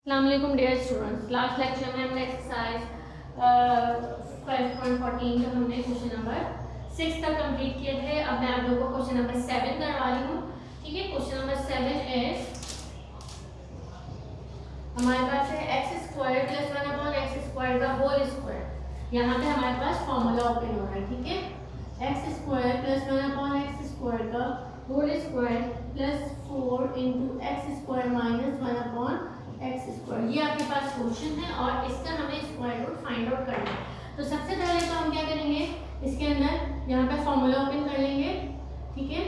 अस्सलाम वालेकुम dear students. Last lecture में हमने एक्सरसाइज 12.14 का हमने क्वेश्चन नंबर 6 तक कंप्लीट किए थे। अब मैं आप लोगों को क्वेश्चन नंबर 7 करवा रही हूँ। ठीक है, क्वेश्चन नंबर 7 इज हमारे पास है x square plus 1 upon x square का होल स्क्वायर। यहाँ पे हमारे पास फॉर्मूला ओपन हो रहा है। ठीक है, x square plus 1 upon x square का whole square plus 4 into x square minus 1 upon x square. ये आपके पास क्वेश्चन है और इसका हमें स्क्वायर रूट फाइंड आउट करना है। तो सबसे पहले तो हम क्या करेंगे, इसके अंदर यहाँ पे फॉर्मूला ओपन कर लेंगे। ठीक है,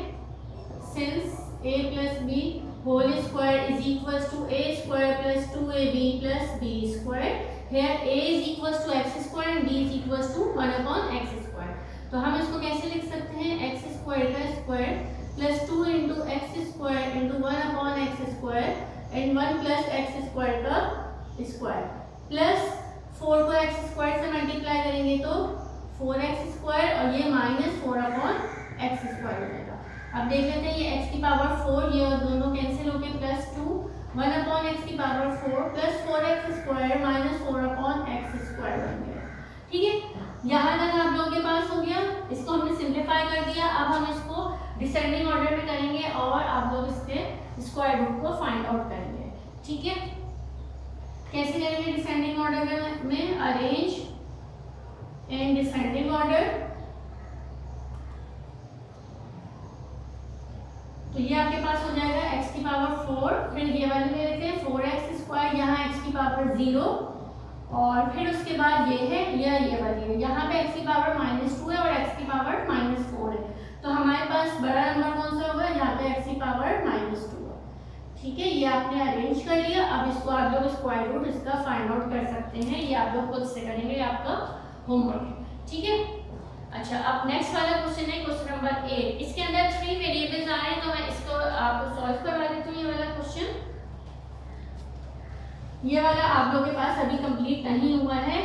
since a plus B whole square is equals to a square plus 2ab plus b square, here a is equals to x square and b is equals to 1 upon x square. तो हम इसको कैसे लिख सकते हैं, x square का square plus 2 into x square into 1 upon x square and 1 plus X square का square plus 4 को एक्स स्क्वायर से मल्टीप्लाई करेंगे तो 4x स्क्वायर और ये माइनस 4 अपॉन एक्स स्क्वायर हो जाएगा। अब देख लेते हैं, ये x की पावर 4 ये और दोनों कैंसिल होके प्लस 2 1 अपॉन एक्स की power 4 plus 4x square minus 4 upon x square बन गया। ठीक है, यहाँ तक आप लोगों के पास हो गया। इसको हमने सिंप्लीफाई कर दिया। अब हम इसको डिसेंडिंग ऑर्डर में करेंगे और आप लोग इसके स्क्वायर रूट को फाइंड आउट करेंगे। ठीक है, कैसे करेंगे डिसेंडिंग ऑर्डर में अरेंज इन डिसेंडिंग ऑर्डर। तो ये आपके पास हो जाएगा x की पावर 4, फिर ये वाले ले लेते हैं 4x स्क्वायर, यहाँ x की पावर 0 और फिर उसके बाद ये है ये वाली है, यहाँ पे x की पावर -2 है और x की पावर -4 है। तो हमारे पास बड़ा नंबर कौन सा होगा, यहाँ पे x की पावर -2 है। ठीक है, ये आपने अरेंज कर लिया। अब इसको आप लोग स्क्वायर रूट इसका फाइंड आउट कर सकते हैं। ये आप लोग खुद से करेंगे, ये आपका होमवर्क है। ठीक है, अच्छा अब नेक्स्ट वाला क्वेश्चन है क्वेश्चन नंबर 8। इसके अंदर 3 वेरिएबल्स आ रहे हैं, तो मैं इसको आपको सॉल्व करवा देती हूँ। ये वाला क्वेश्चन, ये वाला आप लोगों के पास अभी कंप्लीट नहीं हुआ है,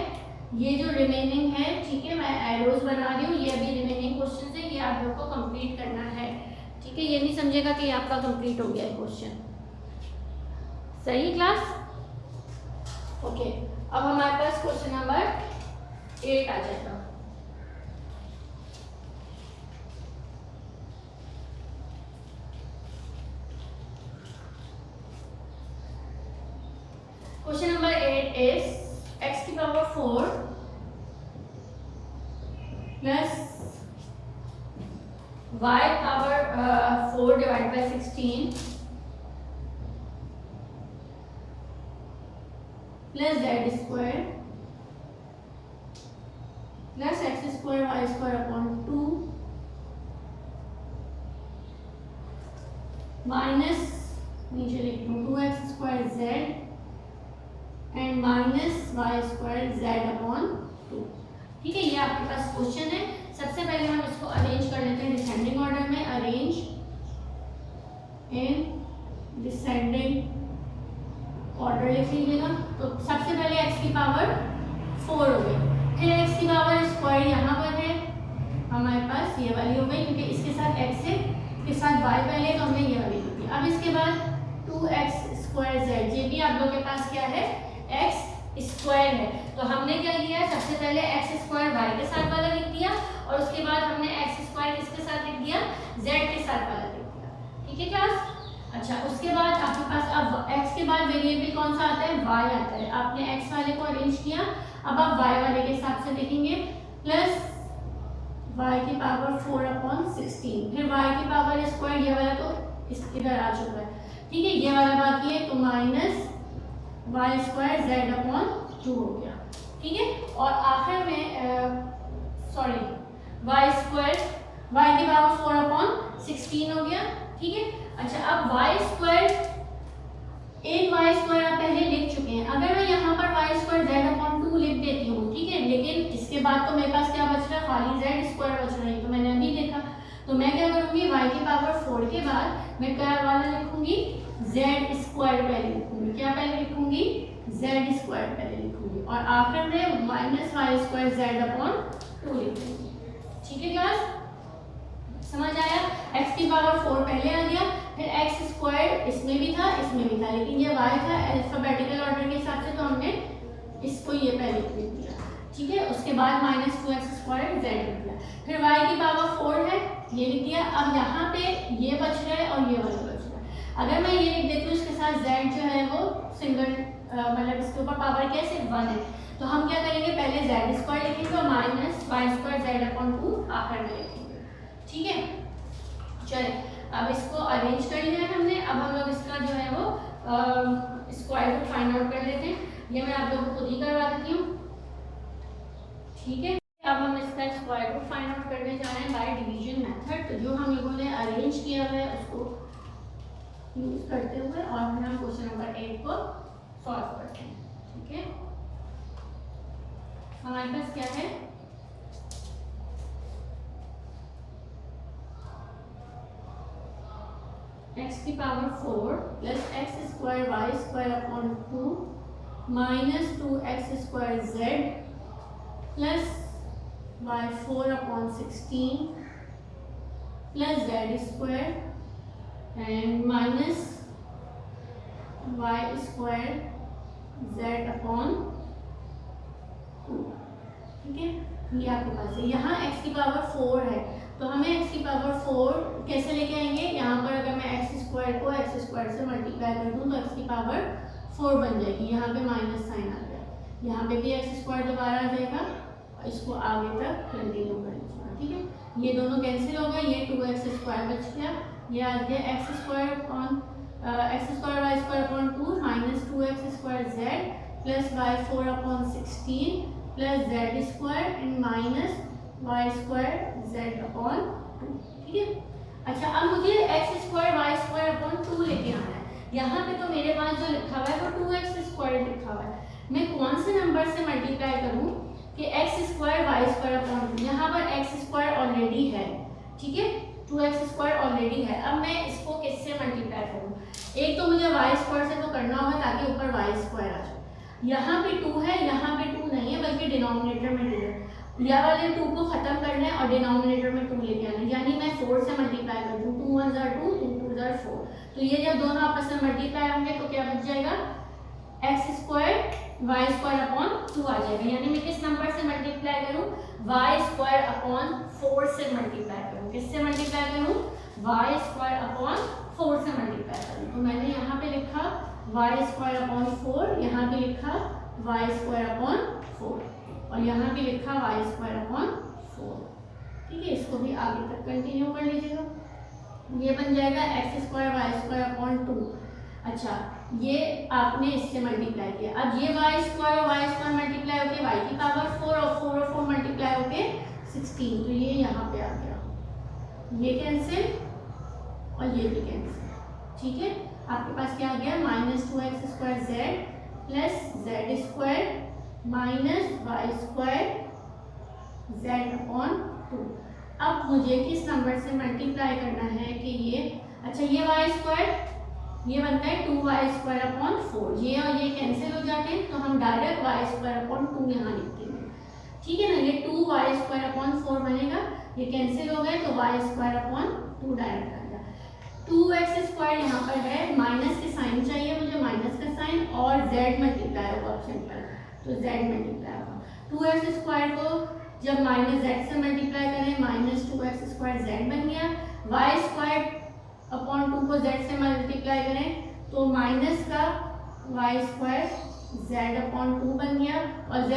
ये जो रिमेनिंग है। ठीक है, मैं एरोज बना रही हूँ, ये अभी रिमेनिंग क्वेश्चन है, ये आप लोग को कंप्लीट करना है। ठीक है, ये नहीं समझेगा कि आपका कंप्लीट हो गया है क्वेश्चन। सही क्लास, ओके। अब हमारे पास क्वेश्चन नंबर 8 आ जाएगा। क्वेश्चन नंबर 8 इज x की power 4 plus y power 4 divide by 16 plus z square plus x square y square upon 2 minus नीचे लिख दूँ 2x square z and minus Y square Z upon 2। ठीक है, ये आपके पास क्वेश्चन है। सबसे पहले हम इसको अरेंज कर लेते हैं डिसेंडिंग ऑर्डर में। अरेंज इन डिसेंडिंग ऑर्डर लिख लीजिएगा। तो सबसे पहले x की पावर 4 हो गई, फिर x की पावर स्क्वायर यहाँ पर है हमारे पास ये वाली हो गई, क्योंकि इसके साथ x है, इसके साथ y पहले तो हमने ये वाली ली थी। अब इसके बाद 2x स्क्वायर z, ये भी आप लोगों के पास क्या है, x स्क्वायर है। तो हमने क्या किया, सबसे पहले x स्क्वायर y के साथ वाला लिख दिया और उसके बाद हमने x स्क्वायर किसके साथ लिख दिया, z के साथ वाला लिख दिया। ठीक है क्लास, अच्छा उसके बाद आपके पास अब x के बाद वेरिएबल कौन सा आता है, y आता है। आपने x वाले को अरेंज किया, अब आप y वाले के हिसाब से लिखेंगे प्लस y की पावर 4 अपॉन 16, फिर y की पावर स्क्वायर, ये वाला तो इधर आ चुका है। ठीक है, ये वाला बाकी है, तो minus Y square Z upon 2 हो गया। ठीक है, और आखिर में सॉरी वाई स्क्वायर वाई की पावर 4 अपॉन 16 हो गया। ठीक है, अच्छा अब वाई स्क्वायर, एक वाई स्क्वायर आप पहले लिख चुके हैं, अगर मैं यहाँ पर वाई स्क्वायर जेड अपॉन 2 लिख देती हूँ, ठीक है, लेकिन इसके बाद तो मेरे पास क्या बच रहा है, खाली जेड स्क्वायर बच रहा है, तो मैंने अभी देखा। तो मैं क्या करूँगी, वाई की पावर 4 के बाद मैं क्या वाला लिखूंगी, जेड स्क्वायर पहले लिखूंगी। क्या पहले लिखूंगी, जेड स्क्वायर पहले लिखूंगी और आखिर में minus Y square Z upon 2 लिखूंगी। ठीक है क्लास, समझ आया, x की पावर 4 पहले आ गया, फिर x स्क्वायर इसमें भी था इसमें भी था, लेकिन ये y था अल्फाबेटिकल ऑर्डर ये पहले लिख दिया, ठीक है। उसके बाद -2x² z लिख दिया, फिर y की पावर 4 है ये लिख दिया। अब यहाँ पे ये बच रहा है और ये वाला बच रहा है। अगर मैं ये लिख देती हूँ इसके साथ z जो है वो सिंगल मतलब इसके ऊपर पावर क्या है, सिर्फ 1 है, तो हम क्या करेंगे, पहले z² लिखेंगे और -y²z/2 आखिर में लिखेंगे, ठीक है। चलिए अब इसको अरेंज कर लिया है हमने। अब हम लोग इसका जो है वो स्क्वायर रूट फाइंड आउट कर लेते हैं। ये मैं आप लोगों को खुद ही करवा देती हूँ, ठीक है। अब हम इसका स्क्वायर रूट फाइंड आउट करने जा रहे हैं बाय डिवीजन मेथड। तो जो हम लोगों ने अरेंज किया है उसको यूज करते हुए और फिर हम क्वेश्चन नंबर 8 को सॉल्व करते हैं, ठीक है। हमारे पास क्या है, x की power 4 plus x² y² 2 minus 2x² z plus y4/16 plus z² and minus y² z/2, ठीक है। ये आपके पास है। यहाँ x की पावर 4 है तो हमें x की पावर 4 कैसे लेके आएंगे, यहाँ पर अगर मैं x² को x² से मल्टीप्लाई कर दूँ तो x की पावर 4 बन जाएगी। यहाँ पे माइनस साइन आ गया, यहाँ पे भी x² दोबारा आ जाएगा, इसको आगे तक कंटिन्यू कर लीजिएगा, ठीक है। ये दोनों कैंसिल हो गए, ये 2x² बच गया, ये आ गया x² y²/2 minus 2x² z plus y4/16 plus z² and minus y² z/2, ठीक है। अच्छा अब मुझे x² y² 2 लेके आना है। यहाँ पे तो मेरे पास जो लिखा हुआ है वो 2x² लिखा हुआ है। मैं कौन से नंबर से मल्टीप्लाई करूँ कि x² y²/2, यहाँ पर x² ऑलरेडी है, ठीक है, 2x² ऑलरेडी है। अब मैं इसको किससे मल्टीप्लाई करूँ, एक तो मुझे y² से तो करना होगा ताकि ऊपर y² आ जाए। यहाँ पे 2 है, यहाँ पे 2 नहीं है बल्कि डिनोमिनेटर में 2 है। यह वाले 2 को खत्म करना है और डिनोमिनेटर में 2 लेके आना है, यानी मैं 4 से मल्टीप्लाई कर दूँ, 2 1 जार 2, 2 2 जार 4। तो ये जब दोनों आपस में मल्टीप्लाई होंगे तो क्या बच जाएगा, x² y²/2 आ जाएगा। यानी मैं किस नंबर से मल्टीप्लाई करूँ, y²/4 से मल्टीप्लाई करूँ। किससे मल्टीप्लाई करूँ, y²/4 से मल्टीप्लाई करूँ। तो मैंने यहाँ पे लिखा y²/4, यहाँ पे लिखा y²/4 और यहाँ पे लिखा y²/4, ठीक है। इसको भी आगे तक कंटिन्यू कर लीजिएगा। ये बन जाएगा x² y²/2। अच्छा ये आपने इससे मल्टीप्लाई किया, अब ये y² और y² मल्टीप्लाई होके y की पावर 4 और 4 और 4 मल्टीप्लाई होके 16, तो ये यहाँ पे आ गया, ये कैंसिल और ये भी कैंसिल, ठीक है। आपके पास क्या आ गया, -2x² z plus z² minus y² z/2। अब मुझे किस नंबर से मल्टीप्लाई करना है कि ये, अच्छा ये y² ये बनता है 2y²/4, ये और ये कैंसिल हो जाते हैं तो हम डायरेक्ट y²/2 यहाँ लिख देंगे, ठीक है ना। ये 2y²/4 बनेगा, ये कैंसिल हो गए तो y²/2 डायरेक्ट आ गया। 2x² यहाँ पर है, माइनस के साइन चाहिए मुझे, माइनस का साइन, और z मल्टीप्लाई होगा सिंपल, तो z मल्टीप्लाई होगा। 2x² को जब -z से मल्टीप्लाई करें -2x² z बन गया, y²/2 को z से मल्टीप्लाई करें तो माइनस का y² z/2 बन गया, और z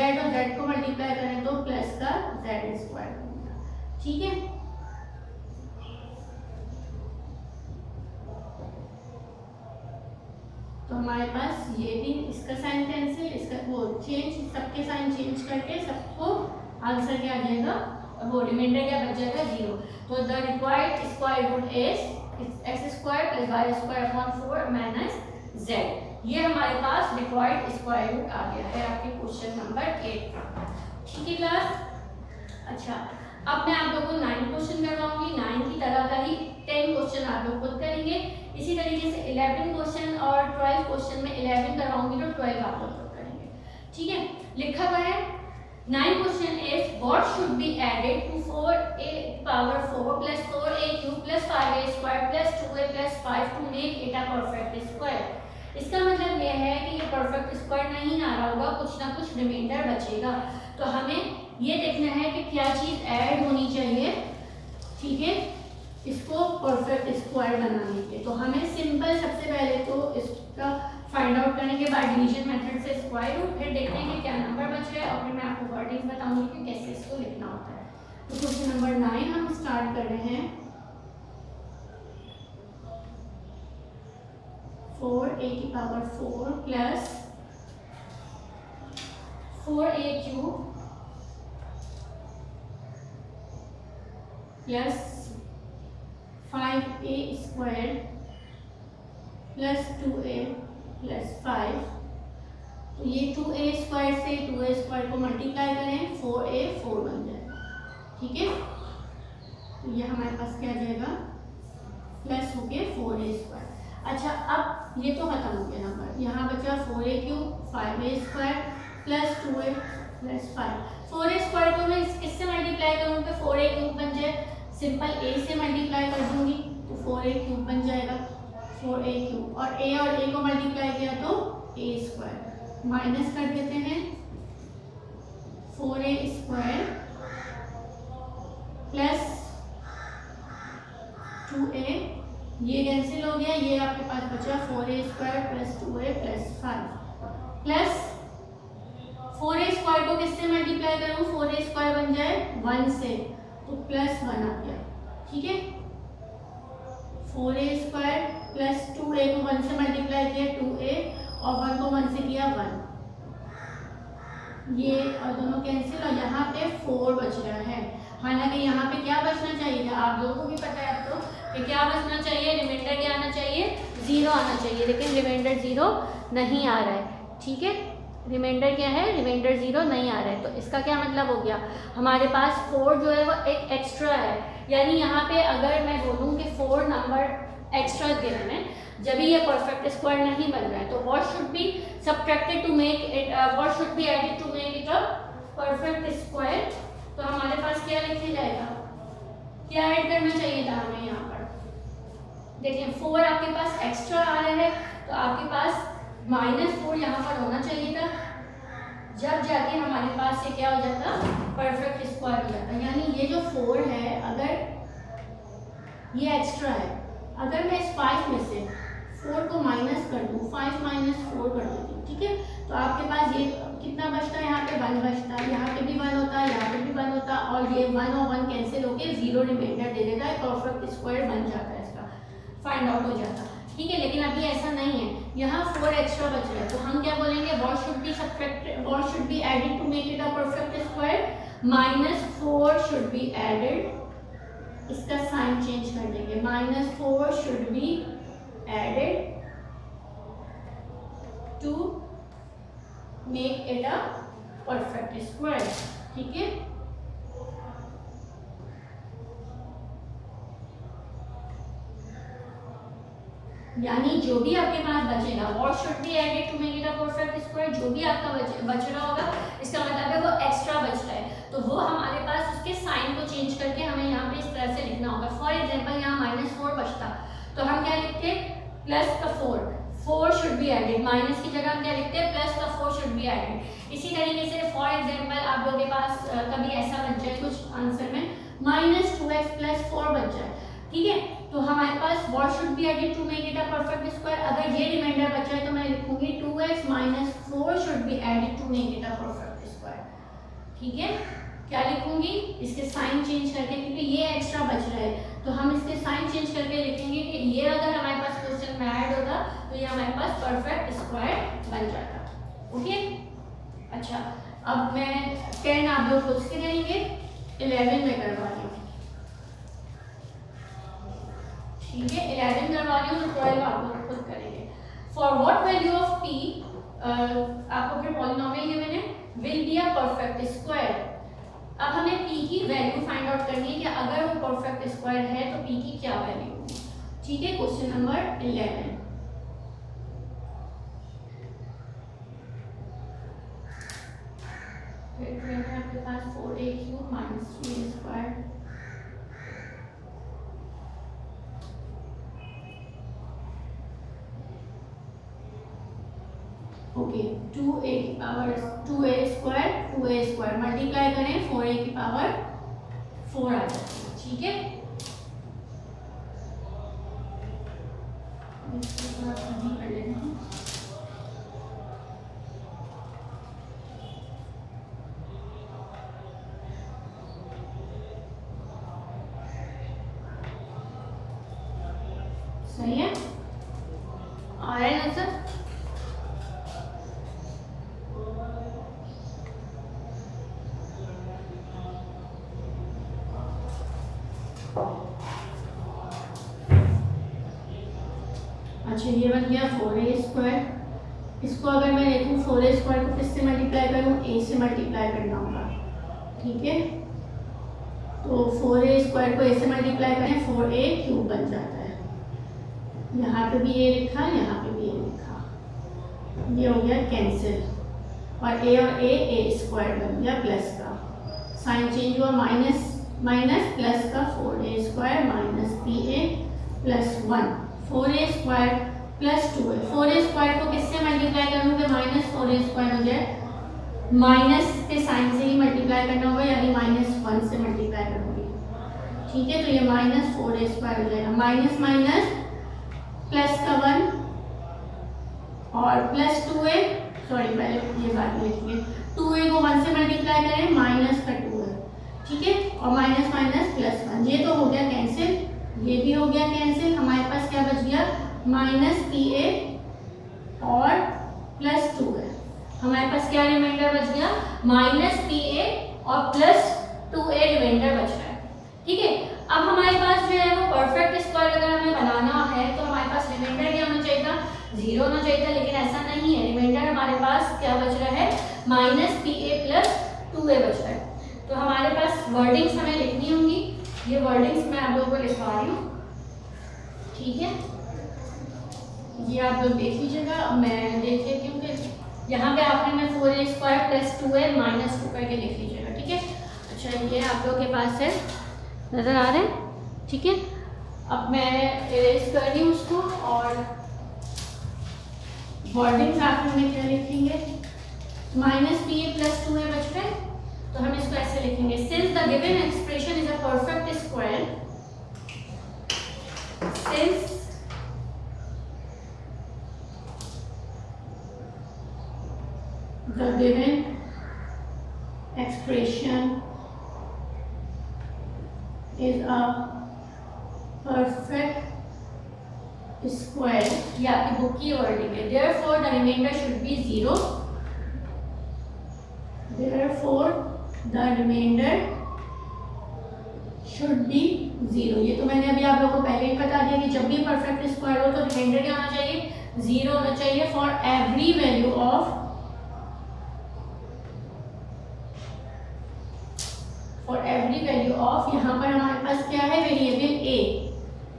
को मल्टीप्लाई करें तो प्लस का z² बन गया, ठीक है। तो हमारे पास ये भी, इसका साइन कैंसिल, इसका वो चेंज, सबके साइन चेंज करके सबको आंसर क्या आ जाएगा, वो रिमाइंडर क्या बच जाएगा, 0। तो the required square root is x² + y²/4 minus z। ये हमारे पास रिक्वायर्ड स्क्वायर रूट आ गया है आपके क्वेश्चन नंबर 8 का, ठीक है क्लास। अच्छा अब मैं आप लोगों को 9 क्वेश्चन करवाऊंगी, 9 की तरह का ही 10 क्वेश्चन आप लोग खुद करेंगे। इसी तरीके से 11 क्वेश्चन और 12 क्वेश्चन में 11 करवाऊंगी तो 12 आप लोग करेंगे, ठीक है। लिखा हुआ है 9 question is what should be added to 4a⁴ + 4a³ + 5a² + 2a + 5 to make it a perfect square। इसका मतलब ये है कि ये परफेक्ट स्क्वायर नहीं आ रहा होगा, कुछ ना कुछ रिमाइंडर बचेगा। तो हमें ये देखना है कि क्या चीज़ ऐड होनी चाहिए, ठीक है, इसको परफेक्ट स्क्वायर बनाने के। तो हमें सिंपल सबसे पहले तो इसका फाइंड आउट करेंगे बाय डिवीजन मेथड से स्क्वायर रूट, फिर देखते हैं कि क्या नंबर बच रहा है और फिर मैं आपको वर्डिंग बताऊंगी कि कैसे इसको लिखना होता है। तो क्वेश्चन नंबर 9 हम स्टार्ट कर रहे हैं। 4a की power 4 plus 4a cube plus 5a square plus 2a plus 5। तो ये 2a स्क्वायर से 2a स्क्वायर को मल्टीप्लाई करें, 4a 4 बन जाए, ठीक है। तो ये हमारे पास क्या आ जाएगा, प्लस हो गया 4a स्क्वायर। अच्छा, अब ये तो खत्म हो गया नंबर, यहाँ बचा 4a cube 5a square plus 2a plus 5। 4a square को मैं किससे मल्टीप्लाई करूँ तो 4a क्यूब बन जाए, सिंपल a से मल्टीप्लाई कर दूंगी तो 4a क्यूब बन जाएगा, 4a क्यूब, और a को मल्टीप्लाई किया तो a स्क्वायर, माइनस कर देते हैं 4a स्क्वायर प्लस 2a, ये कैंसिल हो गया, ये आपके पास बचा 4a square plus 2a plus 5 plus 4a square को किससे मल्टीप्लाई करूँ, 4a स्क्वायर बन जाए 1 से तो प्लस 1 आ गया, ठीक है। 4a स्क्वायर प्लस 2a को 1 से मल्टीप्लाई किया 2a और 1 को 1 से किया 1, ये और दोनों कैंसिल, और यहाँ पे 4 बच रहा है। हालांकि यहाँ पे क्या बचना चाहिए, आप लोगों को भी पता है अब तो कि क्या बचना चाहिए, रिमाइंडर क्या आना चाहिए, 0 आना चाहिए, लेकिन रिमाइंडर 0 नहीं आ रहा है, ठीक है। रिमाइंडर क्या है, रिमाइंडर 0 नहीं आ रहा है। तो इसका क्या मतलब हो गया, हमारे पास 4 जो है वो एक एक्स्ट्रा है, यानी यहाँ पे अगर मैं बोलूँ कि 4 नंबर एक्स्ट्रा गिवन है, जब भी ये परफेक्ट स्क्वायर नहीं बन रहा है, तो what should be subtracted to make it, what should be added to make it a perfect square. तो हमारे पास क्या लिखे जाएगा, क्या ऐड करना चाहिए था हमें यहाँ पर, देखिए 4 आपके पास एक्स्ट्रा आ रहा है तो आपके पास -4 यहाँ पर होना चाहिए था, जब जाके हमारे पास ये क्या हो जाता, परफेक्ट स्क्वायर हो जाता। यानी ये जो 4 है, अगर ये एक्स्ट्रा है, अगर मैं इस 5 में से 4 को माइनस कर दूँ, 5 - 4 कर देती हूँ, ठीक है, तो आपके पास ये कितना बचता है, यहाँ पे 1 बचता है, यहाँ पे भी 1 होता है, यहाँ पे भी 1 होता है, और ये 1 और 1 कैंसिल होके 0 रिमाइंडर दे देता है, परफेक्ट स्क्वायर बन जाता है, इसका फाइंड आउट हो जाता है, ठीक है। लेकिन अभी ऐसा नहीं है, यहाँ 4 एक्स्ट्रा बच रहा है, तो हम क्या बोलेंगे, what should be subtracted, what should be added to make it a perfect square, -4 should be added, इसका साइन चेंज कर देंगे, -4 should be added to make it a perfect square, ठीक है। यानी जो भी आपके पास बचेगा, what should be added to make it a perfect square, जो भी आपका बच रहा होगा, इसका मतलब है वो एक्स्ट्रा बच रहा है, तो वो हमारे पास उसके साइन को चेंज करके हमें यहाँ पे इस तरह से लिखना होगा। फॉर एग्जांपल यहाँ -4 बचता तो हम क्या लिखते, प्लस का 4 शुड बी एडेड, माइनस की जगह हम क्या लिखते हैं, प्लस का 4 शुड बी एडेड। इसी तरीके से फॉर एग्जांपल आप लोगों के पास कभी ऐसा बन जाए कुछ आंसर में -2x + 4 बच जाए, ठीक है, तो हमारे पास what should be added to make it a perfect square, अगर ये रिमाइंडर बचा है तो मैं लिखूंगी 2x - 4 should be added to make it a perfect square, ठीक है। क्या लिखूंगी, इसके साइन चेंज करके, क्योंकि ये एक्स्ट्रा बच रहा है तो हम इसके साइन चेंज करके लिखेंगे कि ये अगर हमारे पास क्वेश्चन में ऐड होता तो ये हमारे पास परफेक्ट स्क्वायर बन जाता, ओके। अच्छा, अब मैं 10 आप लोग खुद से करेंगे, 11 में करवा रही हूँ, ठीक है, 11 करवा रही हूँ तो 12 आप लोग खुद करेंगे। For what value of p, आपको फिर पॉलिनोमियल गिवन है, will be a perfect square. अब हमें p की वैल्यू फाइंड आउट करनी है कि अगर वो परफेक्ट स्क्वायर है तो p की क्या वैल्यू होगी, ठीक है। क्वेश्चन नंबर 11, फिर आपके पास 4a³ - 3a² 2a की power 2a square 2a square multiply करें 4a की पावर 4 आ जाती है। ठीक है, इसको थोड़ा सही कर लेते हैं। सही है, आ रहा है ना सर? अच्छा, ये बन गया 4a स्क्वायर। इसको अगर मैं देखूँ 4a स्क्वायर को किससे मल्टीप्लाई करूँ? a से मल्टीप्लाई करना होगा। ठीक है, तो 4a स्क्वायर को a से मल्टीप्लाई करें 4a क्यूब बन जाता है। यहाँ पे भी a लिखा, यहाँ पे भी a लिखा, ये हो गया कैंसिल, और a और a स्क्वायर बन गया प्लस का, साइन चेंज हुआ, माइनस माइनस प्लस का 4a square minus 3a plus 1, 4a square plus 2a। 4a square को किससे मल्टीप्लाई करूँगा? माइनस 4a स्क्वायर हो जाए, माइनस के साइन से ही मल्टीप्लाई करना होगा, यानी -1 से मल्टीप्लाई करूँगी। ठीक है, तो ये माइनस 4a स्क्वायर हो जाएगा, माइनस माइनस प्लस का 1 और प्लस 2a, सॉरी पहले ये बात लिखिए, 2a को 1 से मल्टीप्लाई करें माइनस का 2a। ठीक है, और माइनस माइनस प्लस 1, ये तो हो गया कैंसिल, ये भी हो गया कैंसिल। हमारे पास क्या बच गया? माइनस 3a और प्लस 2a। हमारे पास क्या रिमाइंडर बच गया? माइनस 3a और प्लस 2a रिमाइंडर बच रहा है। ठीक है, अब हमारे पास जो है वो परफेक्ट स्क्वायर अगर हमें बनाना है तो हमारे पास रिमाइंडर क्या होना चाहिए था? 0 होना चाहिए था, लेकिन ऐसा नहीं है। रिमाइंडर हमारे पास क्या बच रहा है? माइनस 3a प्लस 2a बच रहा है। तो हमारे पास वर्डिंग्स हमें लिखनी होंगी, ये वर्डिंग्स मैं आप लोगों को लिखवा रही हूँ। ठीक है, ये आप लोग देख लीजिएगा, मैं देख लेती हूँ कि यहाँ पे आखिर में 4a square plus 2a minus 2 करके लिख लीजिएगा। ठीक है, अच्छा ये आप लोगों के पास है, नज़र आ रहे हैं? ठीक है, अब मैं इरेज कर रही हूँ उसको, और वर्डिंग्स आखिर में क्या लिखेंगे? माइनस 3a प्लस 2a बच रहा है, तो हम इसको ऐसे लिखेंगे, since the given expression is a perfect square, since the given expression is a perfect square, ये आपकी बुक की वर्डिंग है, therefore the remainder should be 0, therefore the remainder should be 0। ये तो मैंने अभी आप लोगों को पहले ही बता दिया कि जब भी परफेक्ट स्क्वायर हो तो रिमाइंडर क्या होना चाहिए? 0 होना चाहिए फॉर एवरी वैल्यू ऑफ यहाँ पर हमारे पास क्या है? Variable a।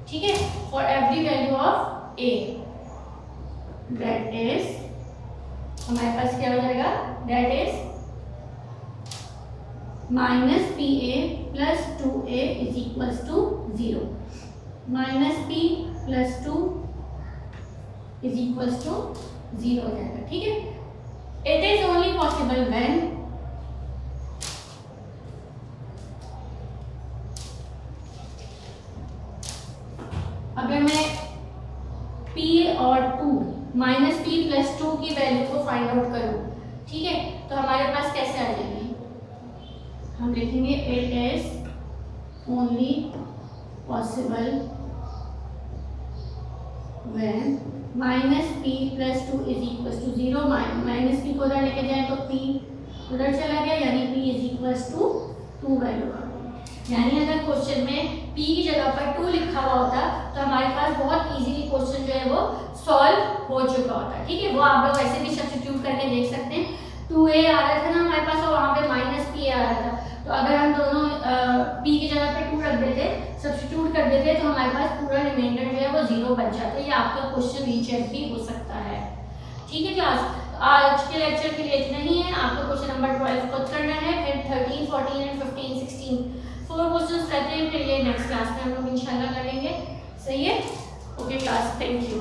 ठीक है, for every value of a, that is हमारे पास क्या हो जाएगा? That is minus pa plus 2a is equals to 0, minus p plus 2 is equals to 0 हो जाएगा। ठीक है, it is only possible when अगर मैं p और 2 माइनस p प्लस 2 की वैल्यू को फाइंड आउट करूं। ठीक है, तो हमारे पास कैसे आ जाएगी? हम लिखेंगे it is only possible when minus p plus 2 is equal to 0, minus p को उधर लेके जाए तो p उधर चला गया, यानी p is equal to 2 value आ गई। यानी अगर क्वेश्चन में p की जगह पर 2 लिखा हुआ होता तो हमारे पास बहुत इजीली क्वेश्चन जो है वो सॉल्व हो चुका होता। ठीक है, वो आप लोग ऐसे भी सब्स्टिट्यूट करके देख सकते हैं। 2a आ रहा था ना हमारे पास, और वहाँ पे माइनस p आ रहा था, तो अगर हम दोनों p की जगह पे 2 रख देते, सब्स्टिट्यूट कर देते, तो हमारे पास पूरा रिमाइंडर जो है वो 0 बच जाता है। ये आपका क्वेश्चन रीचेक भी हो सकता है। ठीक है क्लास, आज के लेक्चर के लिए इतना ही है। आपको क्वेश्चन नंबर 12 खुद करना है, फिर 13, 14 एंड 15, 16 4 क्वेश्चंस रहते हैं, फिर ये नेक्स्ट क्लास में हम लोग इंशाल्लाह करेंगे। सही है? Okay class, thank you.